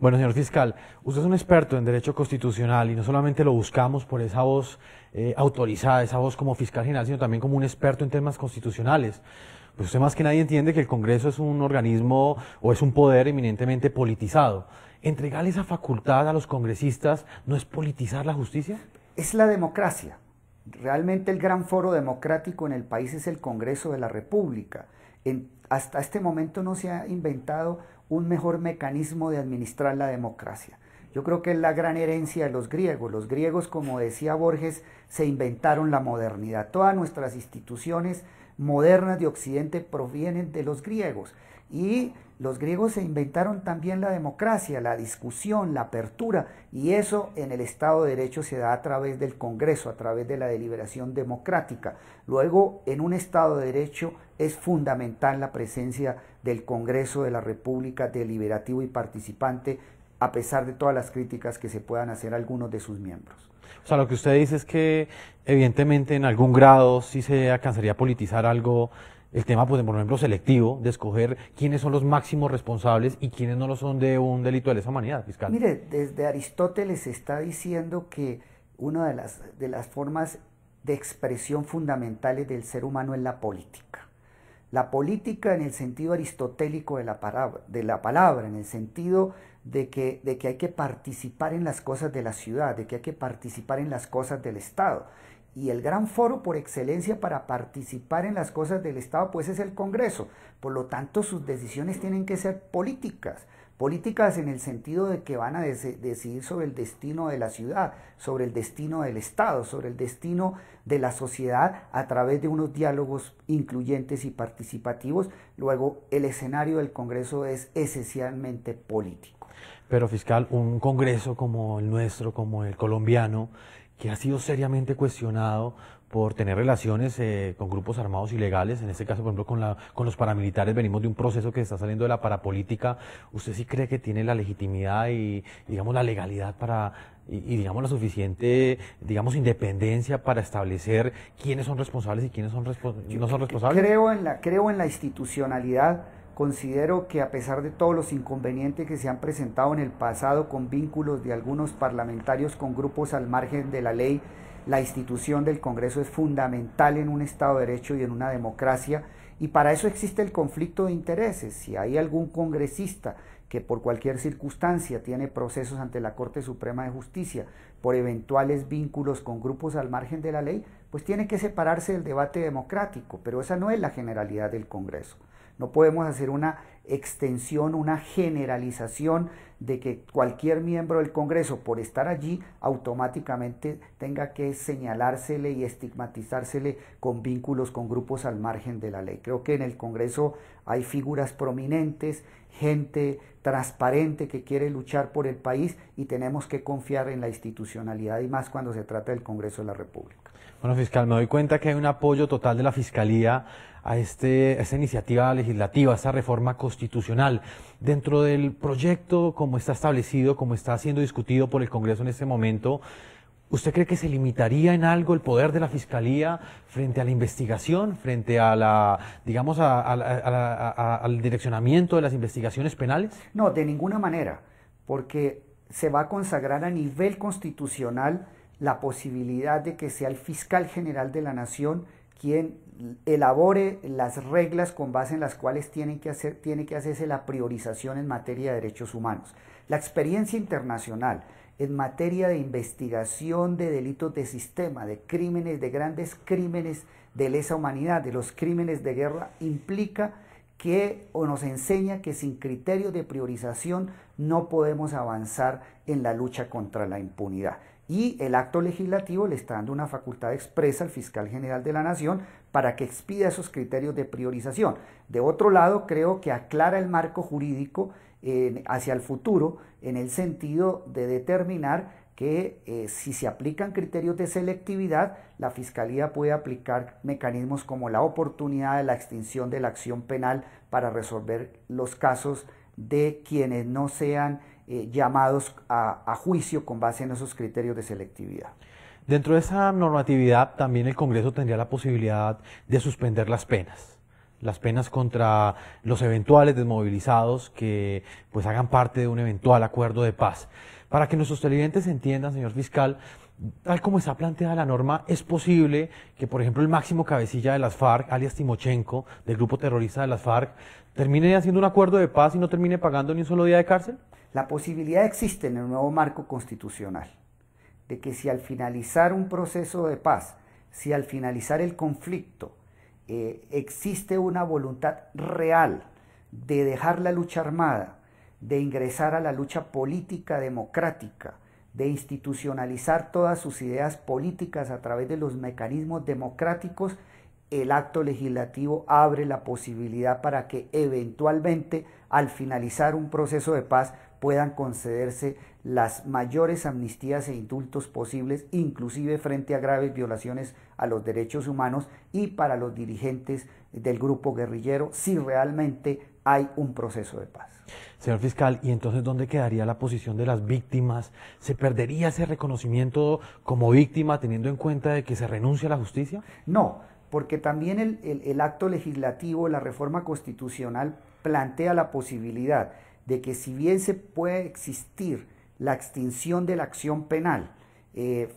Bueno, señor fiscal, usted es un experto en derecho constitucional y no solamente lo buscamos por esa voz autorizada, esa voz como fiscal general, sino también como un experto en temas constitucionales. Pues usted más que nadie entiende que el Congreso es un organismo o es un poder eminentemente politizado. ¿Entregarle esa facultad a los congresistas no es politizar la justicia? Es la democracia. Realmente el gran foro democrático en el país es el Congreso de la República. Hasta este momento no se ha inventado un mejor mecanismo de administrar la democracia. Yo creo que es la gran herencia de los griegos. Los griegos, como decía Borges, se inventaron la modernidad. Todas nuestras instituciones modernas de Occidente provienen de los griegos. Y los griegos se inventaron también la democracia, la discusión, la apertura, y eso en el Estado de Derecho se da a través del Congreso, a través de la deliberación democrática. Luego, en un Estado de Derecho es fundamental la presencia del Congreso de la República, deliberativo y participante, a pesar de todas las críticas que se puedan hacer a algunos de sus miembros. O sea, lo que usted dice es que evidentemente en algún grado sí se alcanzaría a politizar algo el tema, pues, por ejemplo, selectivo, de escoger quiénes son los máximos responsables y quiénes no lo son de un delito de lesa humanidad, fiscal. Mire, desde Aristóteles se está diciendo que una de las formas de expresión fundamentales del ser humano es la política. La política en el sentido aristotélico de la palabra, en el sentido de que hay que participar en las cosas de la ciudad, de que hay que participar en las cosas del Estado. Y el gran foro por excelencia para participar en las cosas del Estado pues es el Congreso. Por lo tanto, sus decisiones tienen que ser políticas. Políticas en el sentido de que van a decidir sobre el destino de la ciudad, sobre el destino del Estado, sobre el destino de la sociedad a través de unos diálogos incluyentes y participativos. Luego, el escenario del Congreso es esencialmente político. Pero, fiscal, un Congreso como el nuestro, como el colombiano, que ha sido seriamente cuestionado por tener relaciones con grupos armados ilegales, en este caso, por ejemplo, con los paramilitares, venimos de un proceso que está saliendo de la parapolítica. ¿Usted sí cree que tiene la legitimidad y digamos, la legalidad para, digamos, la suficiente, digamos, independencia para establecer quiénes son responsables y quiénes no son responsables? Creo en la institucionalidad. Considero que a pesar de todos los inconvenientes que se han presentado en el pasado con vínculos de algunos parlamentarios con grupos al margen de la ley, la institución del Congreso es fundamental en un Estado de Derecho y en una democracia, y para eso existe el conflicto de intereses. Si hay algún congresista que por cualquier circunstancia tiene procesos ante la Corte Suprema de Justicia por eventuales vínculos con grupos al margen de la ley, pues tiene que separarse del debate democrático, pero esa no es la generalidad del Congreso. No podemos hacer una extensión, una generalización de que cualquier miembro del Congreso, por estar allí, automáticamente tenga que señalársele y estigmatizársele con vínculos con grupos al margen de la ley. Creo que en el Congreso hay figuras prominentes, gente transparente que quiere luchar por el país, y tenemos que confiar en la institucionalidad, y más cuando se trata del Congreso de la República. Bueno, fiscal, me doy cuenta que hay un apoyo total de la Fiscalía a esta iniciativa legislativa, a esta reforma constitucional. Dentro del proyecto, como está establecido, como está siendo discutido por el Congreso en este momento, ¿usted cree que se limitaría en algo el poder de la Fiscalía frente a la investigación, frente a la, digamos, al direccionamiento de las investigaciones penales? No, de ninguna manera, porque se va a consagrar a nivel constitucional la posibilidad de que sea el fiscal general de la Nación quien elabore las reglas con base en las cuales tiene que hacerse la priorización en materia de derechos humanos. La experiencia internacional en materia de investigación de delitos de sistema, de crímenes, de grandes crímenes de lesa humanidad, de los crímenes de guerra, implica que, o nos enseña que sin criterios de priorización no podemos avanzar en la lucha contra la impunidad. Y el acto legislativo le está dando una facultad expresa al fiscal general de la Nación para que expida esos criterios de priorización. De otro lado, creo que aclara el marco jurídico hacia el futuro, en el sentido de determinar que si se aplican criterios de selectividad, la Fiscalía puede aplicar mecanismos como la oportunidad de la extinción de la acción penal para resolver los casos de quienes no sean llamados a juicio con base en esos criterios de selectividad. Dentro de esa normatividad también el Congreso tendría la posibilidad de suspender las penas. las penas contra los eventuales desmovilizados que pues hagan parte de un eventual acuerdo de paz. Para que nuestros televidentes entiendan, señor fiscal, tal como está planteada la norma, es posible que, por ejemplo, el máximo cabecilla de las FARC, alias Timochenko, del grupo terrorista de las FARC, termine haciendo un acuerdo de paz y no termine pagando ni un solo día de cárcel. La posibilidad existe en el nuevo marco constitucional de que si al finalizar un proceso de paz, si al finalizar el conflicto, existe una voluntad real de dejar la lucha armada, de ingresar a la lucha política democrática, de institucionalizar todas sus ideas políticas a través de los mecanismos democráticos, el acto legislativo abre la posibilidad para que eventualmente al finalizar un proceso de paz puedan concederse las mayores amnistías e indultos posibles, inclusive frente a graves violaciones a los derechos humanos y para los dirigentes del grupo guerrillero, si realmente hay un proceso de paz. Señor fiscal, ¿y entonces dónde quedaría la posición de las víctimas? ¿Se perdería ese reconocimiento como víctima teniendo en cuenta de que se renuncia a la justicia? No, porque también el acto legislativo, la reforma constitucional, plantea la posibilidad de que si bien se puede existir la extinción de la acción penal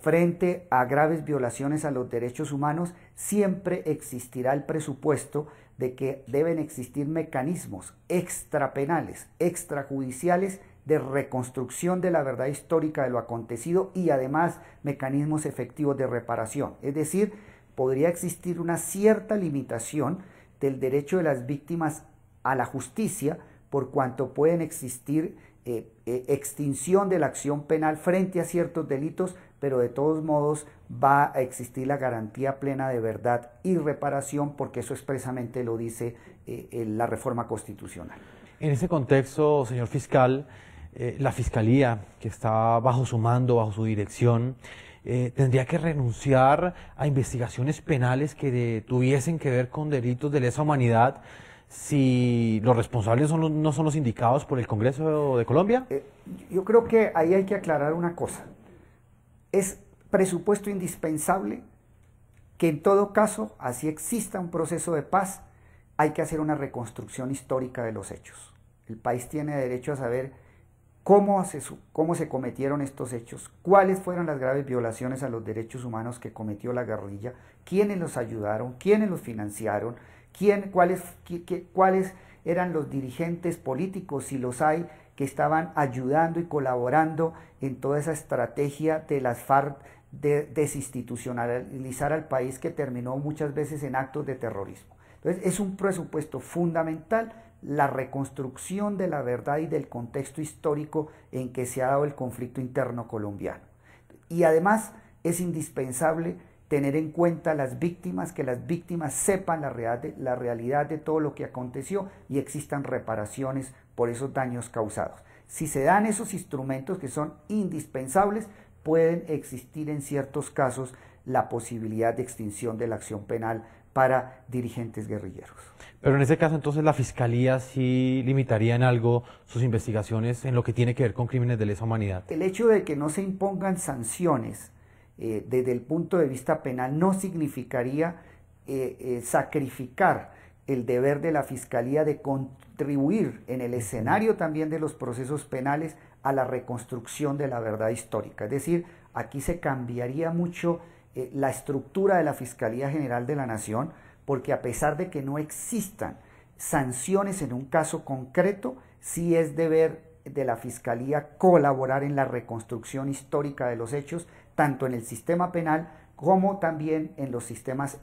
frente a graves violaciones a los derechos humanos, siempre existirá el presupuesto de que deben existir mecanismos extrapenales, extrajudiciales de reconstrucción de la verdad histórica de lo acontecido y además mecanismos efectivos de reparación. Es decir, podría existir una cierta limitación del derecho de las víctimas a la justicia por cuanto pueden existir extinción de la acción penal frente a ciertos delitos, pero de todos modos va a existir la garantía plena de verdad y reparación, porque eso expresamente lo dice la reforma constitucional. En ese contexto, señor fiscal, la Fiscalía, que está bajo su mando, bajo su dirección, tendría que renunciar a investigaciones penales que tuviesen que ver con delitos de lesa humanidad si los responsables no son los indicados por el Congreso de Colombia. Yo creo que ahí hay que aclarar una cosa. Es presupuesto indispensable que en todo caso, así exista un proceso de paz, hay que hacer una reconstrucción histórica de los hechos. El país tiene derecho a saber cómo se cometieron estos hechos, cuáles fueron las graves violaciones a los derechos humanos que cometió la guerrilla, quiénes los ayudaron, quiénes los financiaron, cuáles eran los dirigentes políticos, si los hay, que estaban ayudando y colaborando en toda esa estrategia de las FARC de desinstitucionalizar al país, que terminó muchas veces en actos de terrorismo. Entonces es un presupuesto fundamental la reconstrucción de la verdad y del contexto histórico en que se ha dado el conflicto interno colombiano. Y además es indispensable tener en cuenta las víctimas, que las víctimas sepan la realidad de todo lo que aconteció y existan reparaciones por esos daños causados. Si se dan esos instrumentos que son indispensables, pueden existir en ciertos casos la posibilidad de extinción de la acción penal para dirigentes guerrilleros. Pero en ese caso entonces la Fiscalía sí limitaría en algo sus investigaciones en lo que tiene que ver con crímenes de lesa humanidad. El hecho de que no se impongan sanciones desde el punto de vista penal no significaría sacrificar el deber de la Fiscalía de contribuir en el escenario también de los procesos penales a la reconstrucción de la verdad histórica. Es decir, aquí se cambiaría mucho la estructura de la Fiscalía General de la Nación, porque a pesar de que no existan sanciones en un caso concreto, sí es deber de la Fiscalía colaborar en la reconstrucción histórica de los hechos, tanto en el sistema penal como también en los sistemas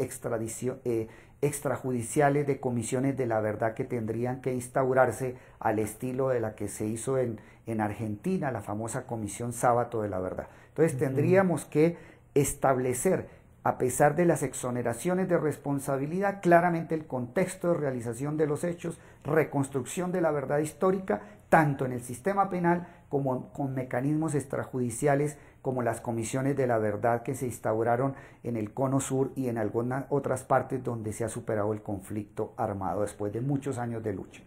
extrajudiciales de comisiones de la verdad que tendrían que instaurarse al estilo de la que se hizo en Argentina, la famosa Comisión Sábato de la Verdad. Entonces tendríamos que establecer, a pesar de las exoneraciones de responsabilidad, claramente el contexto de realización de los hechos, reconstrucción de la verdad histórica, tanto en el sistema penal como con mecanismos extrajudiciales como las comisiones de la verdad que se instauraron en el Cono Sur y en algunas otras partes donde se ha superado el conflicto armado después de muchos años de lucha.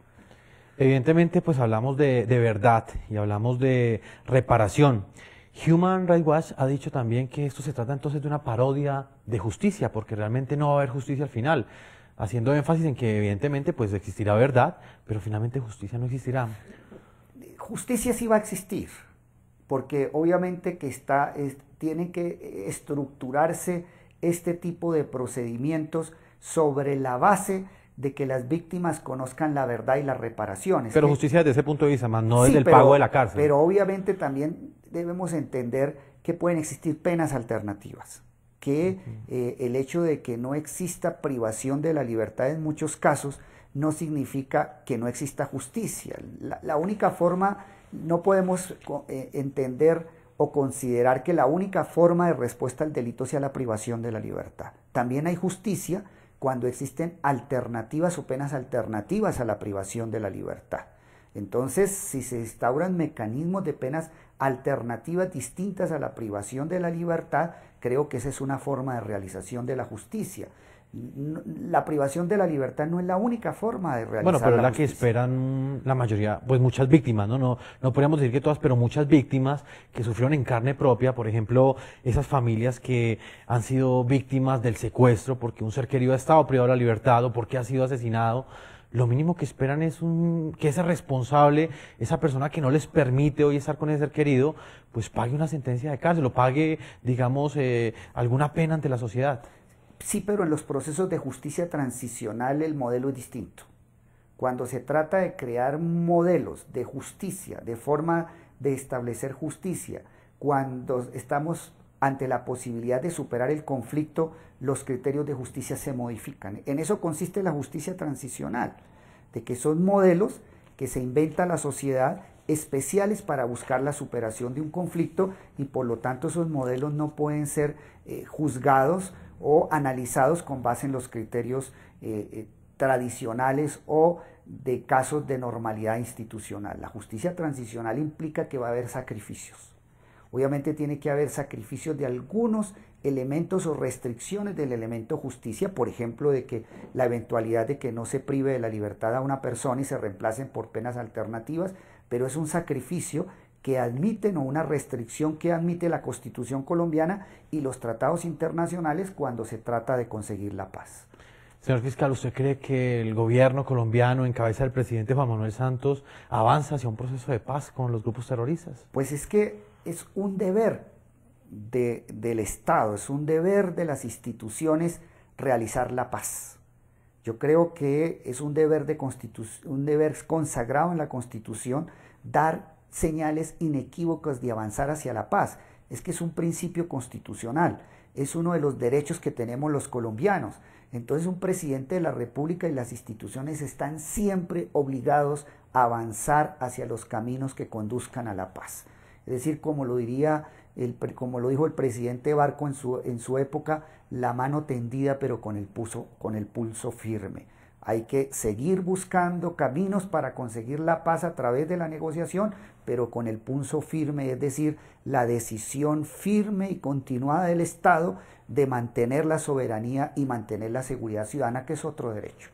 Evidentemente, pues hablamos de verdad y hablamos de reparación. Human Rights Watch ha dicho también que esto se trata entonces de una parodia de justicia, porque realmente no va a haber justicia al final. haciendo énfasis en que evidentemente pues existirá verdad, pero finalmente justicia no existirá. Justicia sí va a existir, porque obviamente que tiene que estructurarse este tipo de procedimientos sobre la base de que las víctimas conozcan la verdad y las reparaciones. Pero justicia desde ese punto de vista, más no Sí, desde el pago de la cárcel. Pero obviamente también debemos entender que pueden existir penas alternativas, que el hecho de que no exista privación de la libertad en muchos casos no significa que no exista justicia. La única forma, no podemos entender o considerar que la única forma de respuesta al delito sea la privación de la libertad. También hay justicia cuando existen alternativas o penas alternativas a la privación de la libertad. Entonces, si se instauran mecanismos de penas alternativas distintas a la privación de la libertad, creo que esa es una forma de realización de la justicia. La privación de la libertad no es la única forma de realizar bueno, pero es la justicia. que esperan la mayoría, pues muchas víctimas, ¿no? No podríamos decir que todas, pero muchas víctimas que sufrieron en carne propia, por ejemplo, esas familias que han sido víctimas del secuestro porque un ser querido ha estado privado de la libertad o porque ha sido asesinado. Lo mínimo que esperan es que ese responsable, esa persona que no les permite hoy estar con ese ser querido, pues pague una sentencia de cárcel o pague, digamos, alguna pena ante la sociedad. Sí, pero en los procesos de justicia transicional el modelo es distinto. Cuando se trata de crear modelos de justicia, de forma de establecer justicia, cuando estamos ante la posibilidad de superar el conflicto, los criterios de justicia se modifican. En eso consiste la justicia transicional, de que son modelos que se inventa la sociedad especiales para buscar la superación de un conflicto y por lo tanto esos modelos no pueden ser juzgados o analizados con base en los criterios tradicionales o de casos de normalidad institucional. La justicia transicional implica que va a haber sacrificios. Obviamente tiene que haber sacrificios de algunos elementos o restricciones del elemento justicia, por ejemplo, de que la eventualidad de que no se prive de la libertad a una persona y se reemplacen por penas alternativas, pero es un sacrificio que admiten o una restricción que admite la Constitución colombiana y los tratados internacionales cuando se trata de conseguir la paz. Señor fiscal, ¿usted cree que el gobierno colombiano, en cabeza del presidente Juan Manuel Santos, avanza hacia un proceso de paz con los grupos terroristas? Pues es que es un deber del Estado, es un deber de las instituciones realizar la paz. Yo creo que es un deber consagrado en la Constitución dar señales inequívocas de avanzar hacia la paz. Es que es un principio constitucional, es uno de los derechos que tenemos los colombianos. Entonces un presidente de la República y las instituciones están siempre obligados a avanzar hacia los caminos que conduzcan a la paz. Es decir, como lo dijo el presidente Barco en su época, la mano tendida pero con el pulso firme. Hay que seguir buscando caminos para conseguir la paz a través de la negociación, pero con el pulso firme, es decir, la decisión firme y continuada del Estado de mantener la soberanía y mantener la seguridad ciudadana, que es otro derecho.